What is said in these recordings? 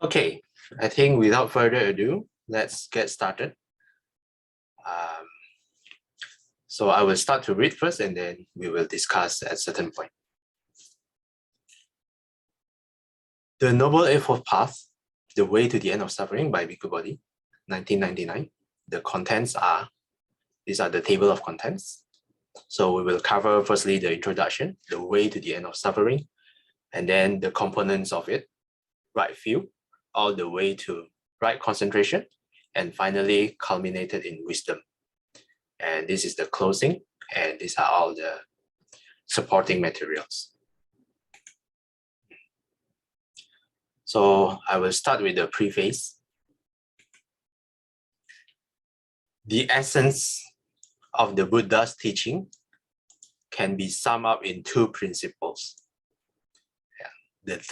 Okay, I think without further ado, let's get started. So I will start to read first and then we will discuss at a certain point. The Noble Eightfold Path, The Way to the End of Suffering by Bhikkhu Bodhi, 1999. The contents are, these are the table of contents. So we will cover firstly the introduction, the way to the end of suffering, and then the components of it, right view, all the way to right concentration, and finally culminated in wisdom. And this is the closing, and these are all the supporting materials. So I will start with the preface. The essence of the Buddha's teaching can be summed up in two principles. The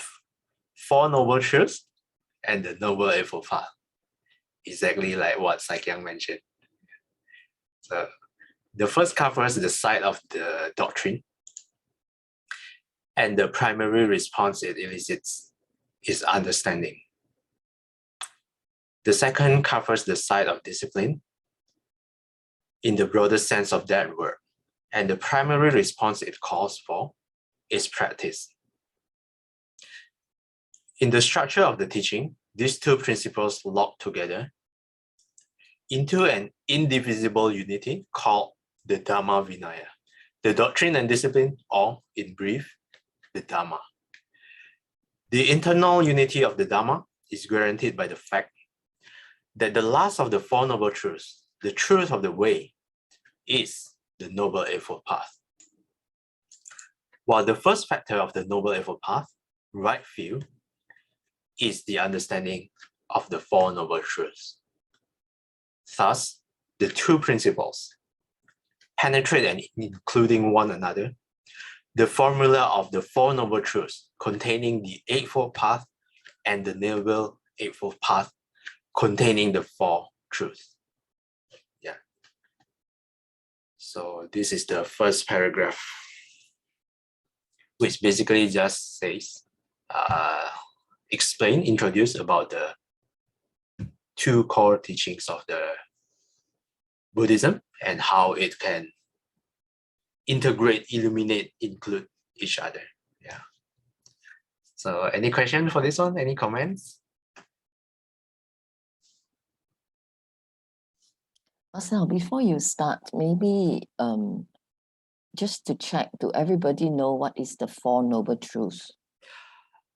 Four Noble Truths and the Noble Eightfold Path. Exactly like what Saikyang mentioned. So the first covers the side of the doctrine, and the primary response it elicits is understanding. The second covers the side of discipline in the broader sense of that word, and the primary response it calls for is practice. In the structure of the teaching, these two principles lock together into an indivisible unity called the Dhamma Vinaya, the doctrine and discipline, or in brief, the Dhamma. The internal unity of the Dhamma is guaranteed by the fact that the last of the Four Noble Truths, the truth of the way, is the Noble Eightfold Path. While the first factor of the Noble Eightfold Path, right view, is the understanding of the Four Noble Truths. Thus, the two principles penetrate and including one another. The formula of the Four Noble Truths containing the Eightfold Path and the Noble Eightfold Path containing the Four Truths. Yeah. So this is the first paragraph, which basically just says, introduce about the two core teachings of the Buddhism and how it can integrate, illuminate, include each other. Yeah. So any question for this one? Any comments? Marcel, before you start, maybe just to check, do everybody know what is the Four Noble Truths?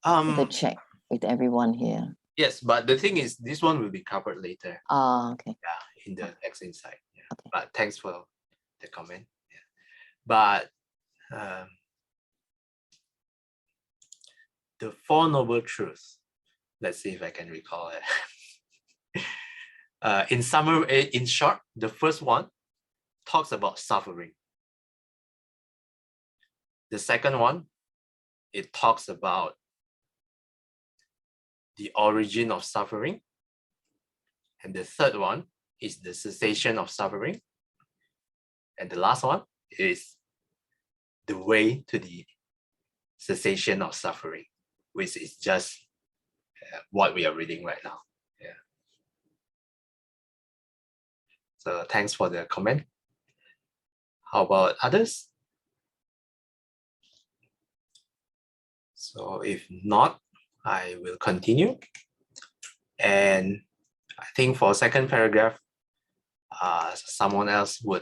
To check with everyone here. Yes, but the thing is, this one will be covered later. Okay. Yeah, in the next insight. Yeah. Okay. But thanks for the comment. Yeah. But the Four Noble Truths, let's see if I can recall it. In summary, in short, the first one talks about suffering. The second one, it talks about the origin of suffering. And the third one is the cessation of suffering. And the last one is the way to the cessation of suffering, which is just what we are reading right now. Yeah. So thanks for the comment. How about others? So if not, I will continue. And I think for second paragraph,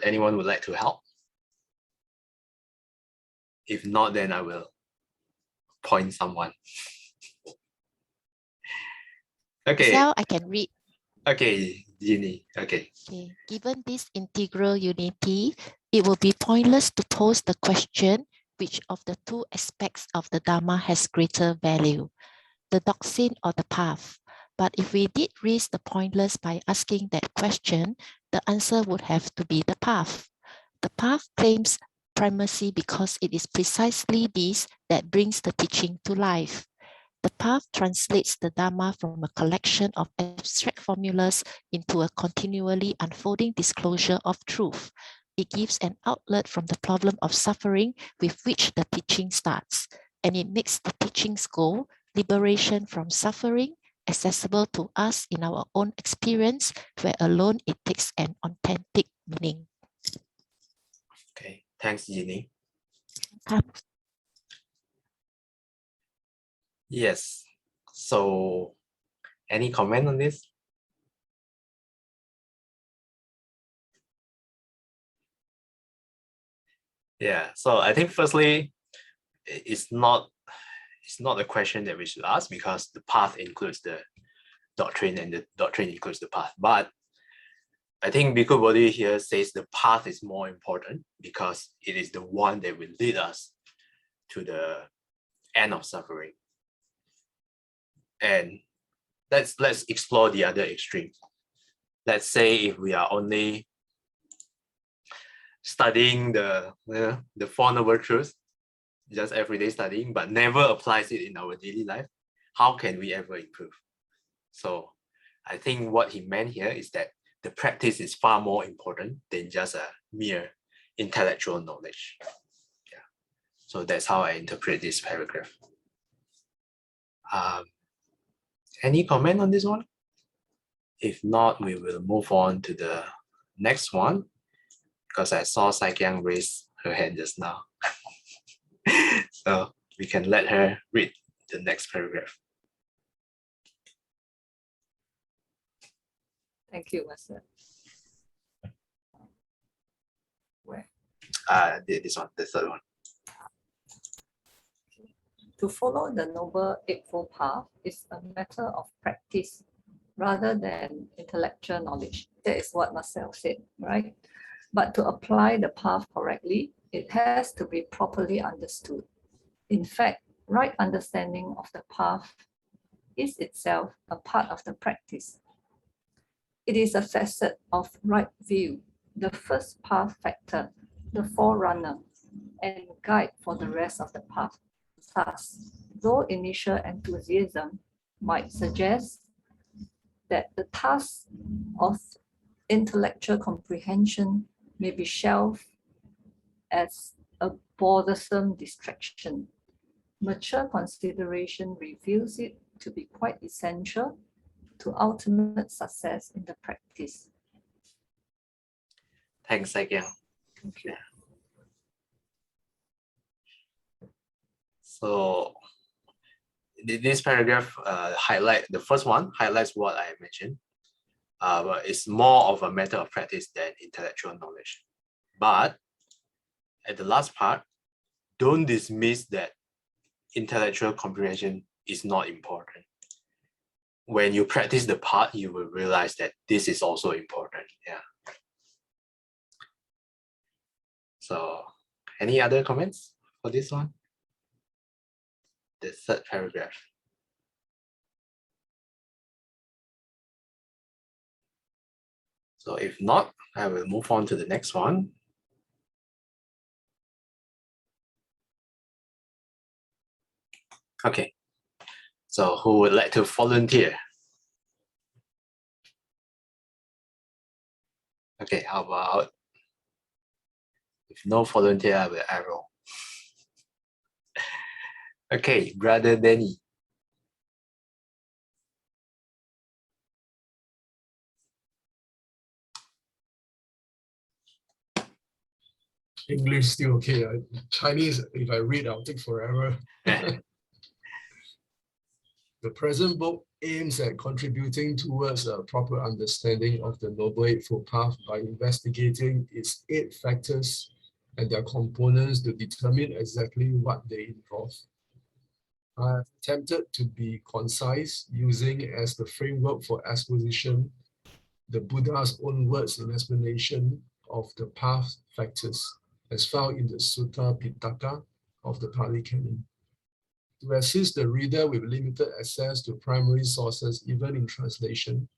anyone would like to help? If not, then I will point someone. Okay. So I can read. Okay, Ginny. Okay. Given this integral unity, it will be pointless to pose the question which of the two aspects of the Dhamma has greater value, the doctrine or the path. But if we did raise the pointless by asking that question, the answer would have to be the path. The path claims primacy because it is precisely this that brings the teaching to life. The path translates the Dhamma from a collection of abstract formulas into a continually unfolding disclosure of truth. It gives an outlet from the problem of suffering with which the teaching starts, and it makes the teaching's goal liberation from suffering accessible to us in our own experience, where alone it takes an authentic meaning. Okay, thanks, Jeannie. Yes. So, any comment on this? Yeah. So I think firstly, it's not a question that we should ask, because the path includes the doctrine and the doctrine includes the path. But I think Bhikkhu Bodhi here says the path is more important because it is the one that will lead us to the end of suffering. And let's explore the other extreme. Let's say if we are only studying the Four Noble Truths, just everyday studying, but never applies it in our daily life, how can we ever improve? So I think what he meant here is that the practice is far more important than just a mere intellectual knowledge. Yeah. So that's how I interpret this paragraph. Any comment on this one? If not, we will move on to the next one, because I saw Saikyang raise her hand just now. So we can let her read the next paragraph. Thank you, Master. Where? This one, the third one. To follow the Noble Eightfold Path is a matter of practice rather than intellectual knowledge. That is what Marcel said, right? But to apply the path correctly, it has to be properly understood. In fact, right understanding of the path is itself a part of the practice. It is a facet of right view, the first path factor, the forerunner, and guide for the rest of the path. Thus, though initial enthusiasm might suggest that the task of intellectual comprehension may be shelved as a bothersome distraction, mature consideration reveals it to be quite essential to ultimate success in the practice. Thanks, Saikyang. Thank you. So this paragraph the first one highlights what I mentioned, but it's more of a matter of practice than intellectual knowledge. But at the last part, don't dismiss that intellectual comprehension is not important. When you practice the path, you will realize that this is also important. Yeah. So any other comments for this one? The third paragraph. So if not, I will move on to the next one. Okay. So who would like to volunteer? Okay, how about if no volunteer, I will arrow. Okay, Brother Danny. English still okay. Chinese, if I read, I'll take forever. The present book aims at contributing towards a proper understanding of the Noble Eightfold Path by investigating its 8 factors and their components to determine exactly what they involve. I've attempted to be concise, using as the framework for exposition the Buddha's own words in explanation of the path factors, as found in the Sutta Pitaka of the Pali Canon. To assist the reader with limited access to primary sources, even in translation,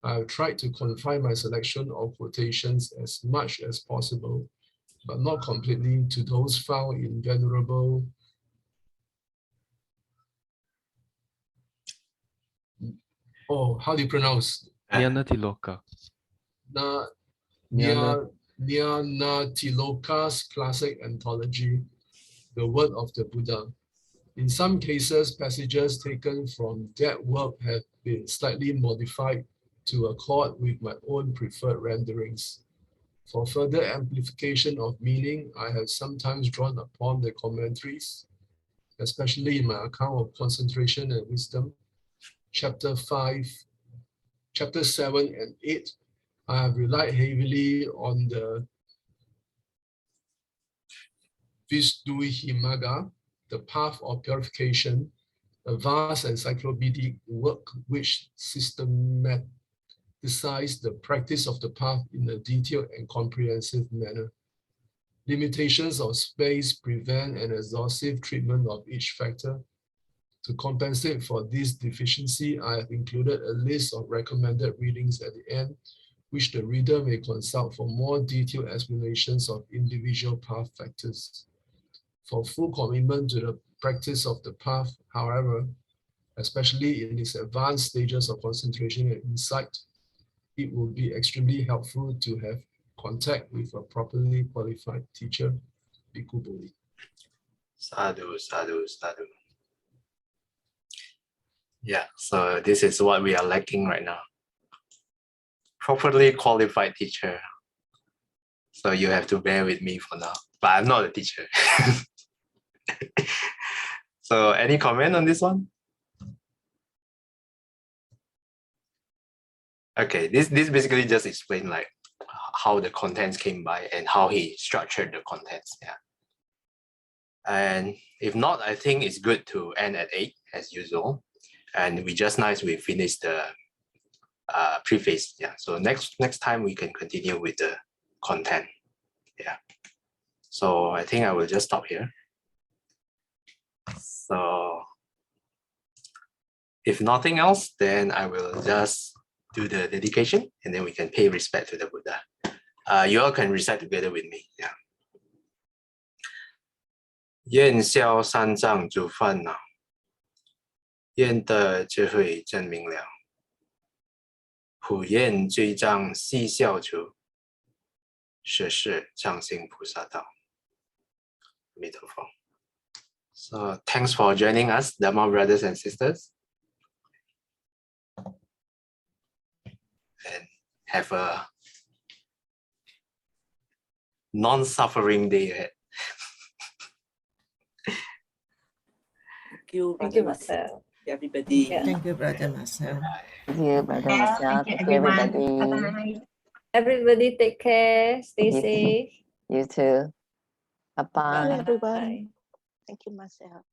I've tried to confine my selection of quotations as much as possible, but not completely, to those found in Venerable how do you pronounce? Nyanatiloka. Nyanatiloka's classic anthology, The Word of the Buddha, In some cases, passages taken from that work have been slightly modified to accord with my own preferred renderings. For further amplification of meaning, I have sometimes drawn upon the commentaries, especially in my account of concentration and wisdom, chapter 7 and 8. I have relied heavily on the Visuddhimagga, the path of purification, a vast encyclopedic work which systematizes the practice of the path in a detailed and comprehensive manner. Limitations of space prevent an exhaustive treatment of each factor. To compensate for this deficiency, I have included a list of recommended readings at the end, which the reader may consult for more detailed explanations of individual path factors. For full commitment to the practice of the path, however, especially in its advanced stages of concentration and insight, it will be extremely helpful to have contact with a properly qualified teacher, Bhikkhu Bodhi. Sadhu, sadhu, sadhu. Yeah, so this is what we are lacking right now. Properly qualified teacher. So you have to bear with me for now, but I'm not a teacher. So any comment on this one? Okay, this basically just explain like how the contents came by and how he structured the contents. Yeah. And if not, I think it's good to end at 8 as usual. And we finished the preface. Yeah. So next time we can continue with the content. Yeah. So I think I will just stop here. So if nothing else, then I will just do the dedication and then we can pay respect to the Buddha. You all can recite together with me. Yeah. 愿消三障诸烦恼，愿得智慧真明了，普愿罪障悉消除，实是常行菩萨道。阿弥陀佛。So thanks for joining us, Dhamma brothers and sisters. And have a non-suffering day ahead. Thank you, Thank you, Brother Marcel. everybody. Yeah. Thank you, Brother Marcel. Thank you, Brother Marcel. Thank you, everybody. Everybody take care. Stay You too. safe. You too. Bye-bye. Bye, everyone. Bye. Thank you, Marcel.